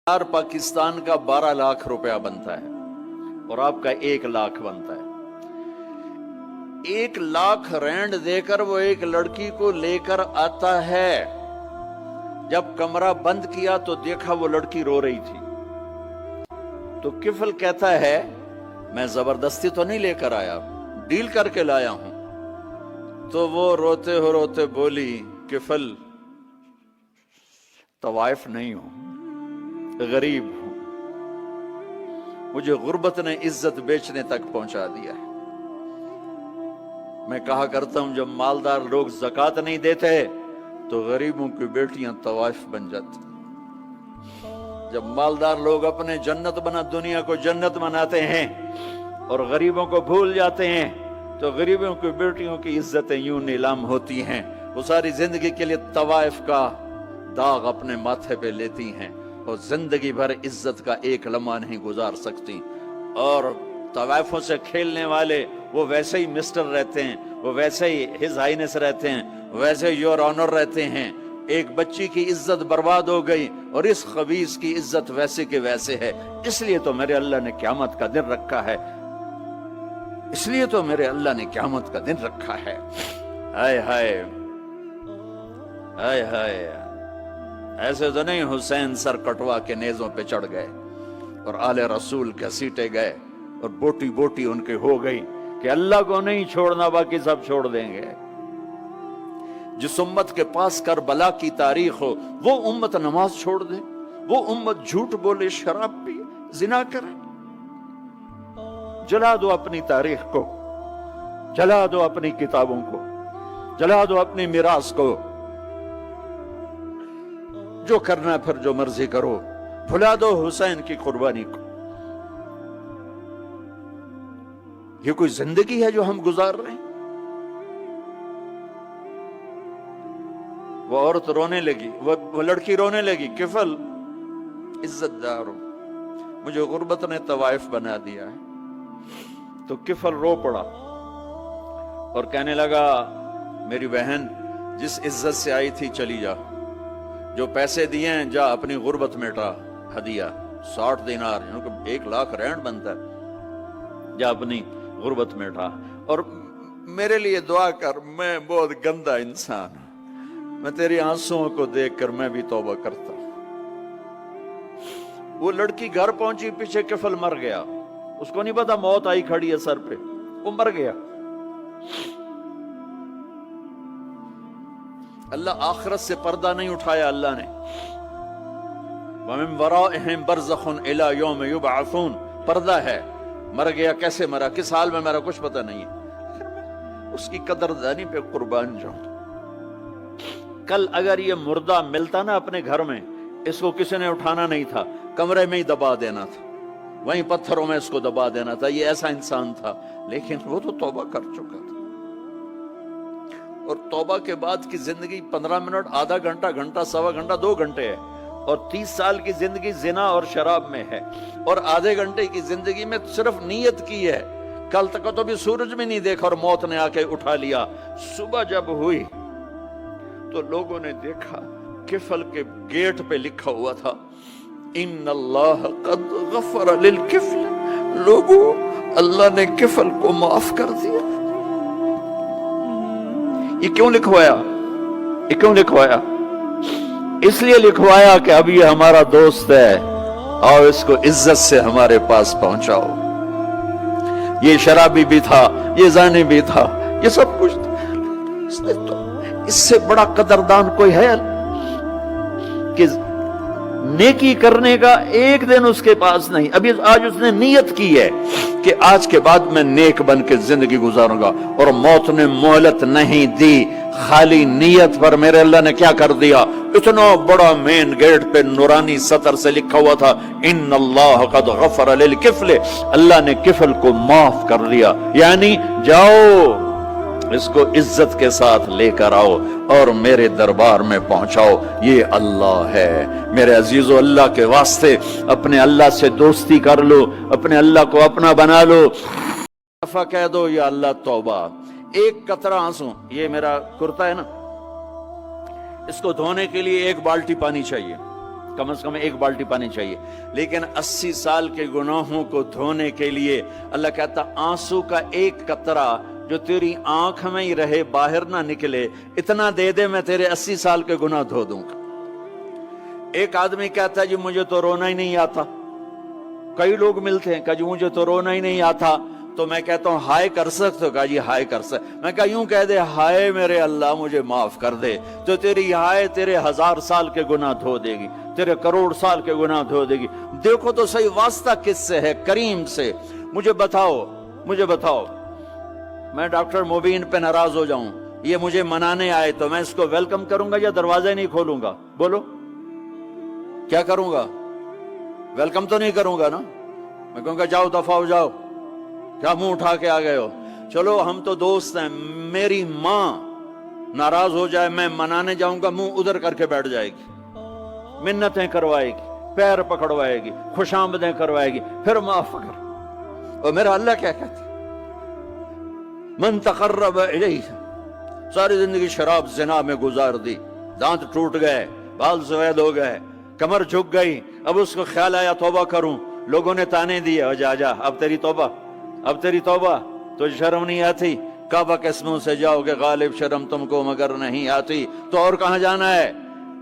پاکستان کا 12 لاکھ روپیہ بنتا ہے اور آپ کا 1 لاکھ بنتا ہے. 1 لاکھ رینڈ دے کر وہ ایک لڑکی کو لے کر آتا ہے. جب کمرہ بند کیا تو دیکھا وہ لڑکی رو رہی تھی. تو کفل کہتا ہے میں زبردستی تو نہیں لے کر آیا، ڈیل کر کے لایا ہوں. تو وہ روتے بولی کفل طوائف نہیں ہوں، غریب ہوں، مجھے غربت نے عزت بیچنے تک پہنچا دیا ہے. میں کہا کرتا ہوں جب مالدار لوگ زکوٰۃ نہیں دیتے تو غریبوں کی بیٹیاں طوائف بن جاتی. جب مالدار لوگ اپنے دنیا کو جنت بناتے ہیں اور غریبوں کو بھول جاتے ہیں تو غریبوں کی بیٹیوں کی عزتیں یوں نیلام ہوتی ہیں. وہ ساری زندگی کے لیے طوائف کا داغ اپنے ماتھے پہ لیتی ہیں اور زندگی بھر عزت کا ایک لمحہ نہیں گزار سکتی. اور طوائفوں سے کھیلنے والے وہ ویسے ہی مسٹر رہتے ہیں، وہ ویسے ہی ہز ہائنس رہتے ہیں، ویسے یور آنر رہتے ہیں. ایک بچی کی عزت برباد ہو گئی اور اس خبیث کی عزت ویسے کے ویسے ہے. اس لیے تو میرے اللہ نے قیامت کا دن رکھا ہے، اس لیے تو میرے اللہ نے قیامت کا دن رکھا ہے. ہائے ہائے ہائے ہائے، ایسے تو نہیں حسین سر کٹوا کے نیزوں پہ چڑھ گئے اور آل رسول کے سیٹے گئے اور بوٹی بوٹی ان کے ہو گئی کہ اللہ کو نہیں چھوڑنا باقی سب چھوڑ دیں گے. جس امت کے پاس کربلا کی تاریخ ہو وہ امت نماز چھوڑ دے، وہ امت جھوٹ بولے، شراب پی، زنا کرے. جلا دو اپنی تاریخ کو، جلا دو اپنی کتابوں کو، جلا دو اپنی میراث کو. جو کرنا پھر جو مرضی کرو، بھلا دو حسین کی قربانی کو. یہ کوئی زندگی ہے جو ہم گزار رہے ہیں؟ وہ عورت رونے لگی، وہ لڑکی رونے لگی، کفل عزت دار ہو، مجھے غربت نے طوائف بنا دیا ہے. تو کفل رو پڑا اور کہنے لگا میری بہن جس عزت سے آئی تھی چلی جا، جو پیسے دیے ہیں جا اپنی غربت میٹا. ہدیہ 60 دینار، 1 لاکھ رینڈ بنتا ہے، جا اپنی غربت میٹا اور میرے لیے دعا کر، میں بہت گندا انسان ہوں، میں تیری آنسوؤں کو دیکھ کر میں بھی توبہ کرتا ہوں. وہ لڑکی گھر پہنچی، پیچھے کفل مر گیا. اس کو نہیں پتا موت آئی کھڑی ہے سر پہ، وہ مر گیا. اللہ آخرت سے پردہ نہیں اٹھایا اللہ نے. وَمِن وَرَائِهِمْ بَرْزَخٌ إِلَى يَوْمِ يُبْعَثُونَ، پردہ ہے. مر گیا، کیسے مرا، کس حال میں مرا، کچھ پتہ نہیں ہے. اس کی قدردانی پہ قربان جاؤں. کل اگر یہ مردہ ملتا نا اپنے گھر میں، اس کو کسی نے اٹھانا نہیں تھا، کمرے میں ہی دبا دینا تھا، وہیں پتھروں میں اس کو دبا دینا تھا. یہ ایسا انسان تھا، لیکن وہ تو توبہ کر چکا تھا. اور توبہ کے بعد کی زندگی 15 منٹ، آدھا گھنٹہ، گھنٹہ، سوا گھنٹہ، 2 گھنٹے ہے. اور 30 سال کی زندگی زنا اور شراب میں ہے. اور آدھے گھنٹے کی زندگی میں صرف نیت کی ہے. کل تک تو بھی سورج میں نہیں دیکھا اور موت نے آ کے اٹھا لیا. صبح جب ہوئی تو لوگوں نے دیکھا کفل کے گیٹ پہ لکھا ہوا تھا ان اللہ قد غفر للکفل. لوگوں، اللہ نے کفل کو معاف کر دیا. یہ کیوں لکھوایا؟ یہ کیوں لکھوایا؟ اس لیے لکھوایا کہ اب یہ ہمارا دوست ہے اور اس کو عزت سے ہمارے پاس پہنچاؤ. یہ شرابی بھی تھا، یہ زانی بھی تھا، یہ سب کچھ تھا. اس سے بڑا قدردان کوئی ہے کہ نیکی کرنے کا ایک دن اس کے پاس نہیں. ابھی آج اس نے نیت کی ہے کہ آج کے بعد میں نیک بن کے زندگی گزاروں گا، اور موت نے مہلت نہیں دی. خالی نیت پر میرے اللہ نے کیا کر دیا، اتنا بڑا مین گیٹ پہ نورانی سطر سے لکھا ہوا تھا ان اللہ قد غفر للکفل. اللہ نے کفل کو معاف کر دیا. یعنی جاؤ اس کو عزت کے ساتھ لے کر آؤ اور میرے دربار میں پہنچاؤ. یہ اللہ ہے. میرے عزیزو، اللہ کے واسطے اپنے اللہ سے دوستی کر لو، اپنے اللہ کو اپنا بنا لو. دفعہ کہہ دو یا اللہ توبہ. ایک قطرہ آنسو، یہ میرا کرتا ہے نا، اس کو دھونے کے لیے 1 بالٹی پانی چاہیے. کم از کم ایک بالٹی پانی چاہیے. لیکن 80 سال کے گناہوں کو دھونے کے لیے اللہ کہتا آنسو کا ایک قطرہ جو تیری آنکھ میں ہی رہے باہر نہ نکلے اتنا دے دے میں تیرے 80 سال کے گناہ دھو دوں گا. ایک آدمی کہتا ہے جی مجھے تو رونا ہی نہیں آتا. کئی لوگ ملتے ہیں کہ جی مجھے تو رونا ہی نہیں آتا. تو میں کہتا ہوں ہائے کر سکتے ہو؟ کہا جی ہائے کر سکتے. میں کہا یوں کہہ دے ہائے میرے اللہ مجھے معاف کر دے, تو تیری ہائے تیرے 1000 سال کے گناہ دھو دے گی, تیرے کروڑ سال کے گناہ دھو دے گی. دیکھو تو صحیح واسطہ کس سے ہے؟ کریم سے. مجھے بتاؤ میں ڈاکٹر مبین پہ ناراض ہو جاؤں, یہ مجھے منانے آئے تو میں اس کو ویلکم کروں گا یا دروازے نہیں کھولوں گا؟ بولو کیا کروں گا؟ ویلکم تو نہیں کروں گا نا. میں کہوں گا جاؤ دفعہ ہو جاؤ, کیا منہ اٹھا کے آ گئے ہو؟ چلو ہم تو دوست ہیں. میری ماں ناراض ہو جائے میں منانے جاؤں گا, منہ ادھر کر کے بیٹھ جائے گی, منتیں کروائے گی, پیر پکڑوائے گی, خوش آمدیں کروائے گی, پھر معاف کر. اور میرا اللہ کیا کہتا ہے؟ من تقرب الیہ. ساری زندگی شراب زنا میں گزار دی, دانت ٹوٹ گئے, بال سفید ہو گئے, کمر جھک گئی. اب اس کو خیال آیا توبہ کروں, لوگوں نے تانے دیے جا اب تیری توبہ تو شرم نہیں آتی؟ کعبہ کس منہ سے جاؤ گے غالب شرم تم کو مگر نہیں آتی. تو اور کہاں جانا ہے؟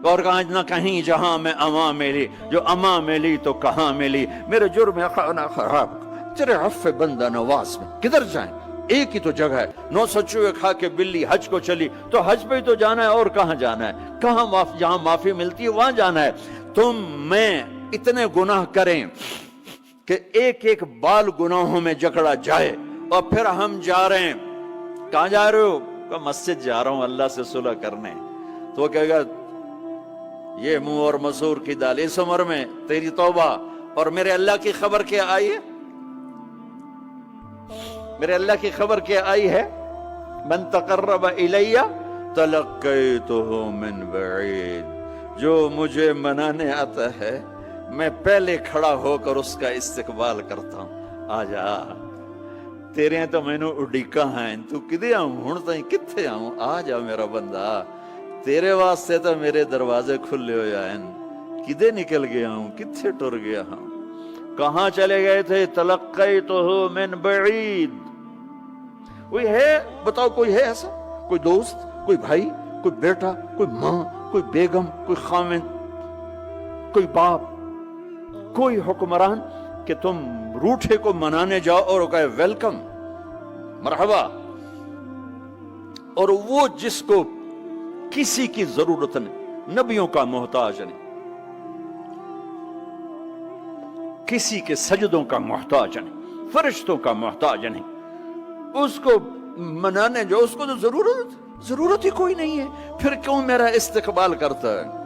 اور کہاں نہ کہیں جہاں میں اماں ملی, جو اماں ملی تو کہاں ملی. میرے جرم خانہ خراب تیرے عفو بندہ نواز میں کدھر جائیں؟ ایک ہی تو جگہ ہے. 900 چوہے کھا کے بلی حج کو چلی, تو حج پہ ہی تو جانا ہے, اور کہاں جانا ہے؟ جہاں معافی ملتی ہے وہاں جانا ہے. تم میں اتنے گناہ کریں کہ ایک ایک بال گناہوں میں جکڑا جائے, اور پھر ہم جا رہے ہیں. کہاں جا رہے ہو؟ کہ مسجد جا رہا ہوں اللہ سے صلح کرنے. تو وہ کہے گا یہ منہ اور مسور کی دال, اس عمر میں تیری توبہ. اور میرے اللہ کی خبر کیا آئی ہے؟ میرے اللہ کی خبر کیا آئی ہے؟ من تقرب الیہ تلقیتہ من بعید. جو مجھے منانے آتا ہے میں پہلے کھڑا ہو کر اس کا استقبال کرتا ہوں. آجا تیرے تو میں نے اڈیکا ہیں, تو کدے آؤں ہوں تائیں کتھے آؤں؟ آجا میرا بندہ, تیرے واسطے تو میرے دروازے کھلے ہوئے ہیں. کدے نکل گیا ہوں, کتھے ٹر گیا ہوں, کہاں چلے گئے تھے؟ تلقیتہ من بعید. کوئی ہے بتاؤ, کوئی ہے ایسا؟ کوئی دوست, کوئی بھائی, کوئی بیٹا, کوئی ماں, کوئی بیگم, کوئی خامن, کوئی باپ, کوئی حکمران کہ تم روٹھے کو منانے جاؤ اور وہ کہے ویلکم مرحبا. اور وہ جس کو کسی کی ضرورت نہیں, نبیوں کا محتاج نہیں, کسی کے سجدوں کا محتاج نہیں, فرشتوں کا محتاج نہیں, اس کو منانے جو اس کو تو ضرورت ہی کوئی نہیں ہے, پھر کیوں میرا استقبال کرتا ہے؟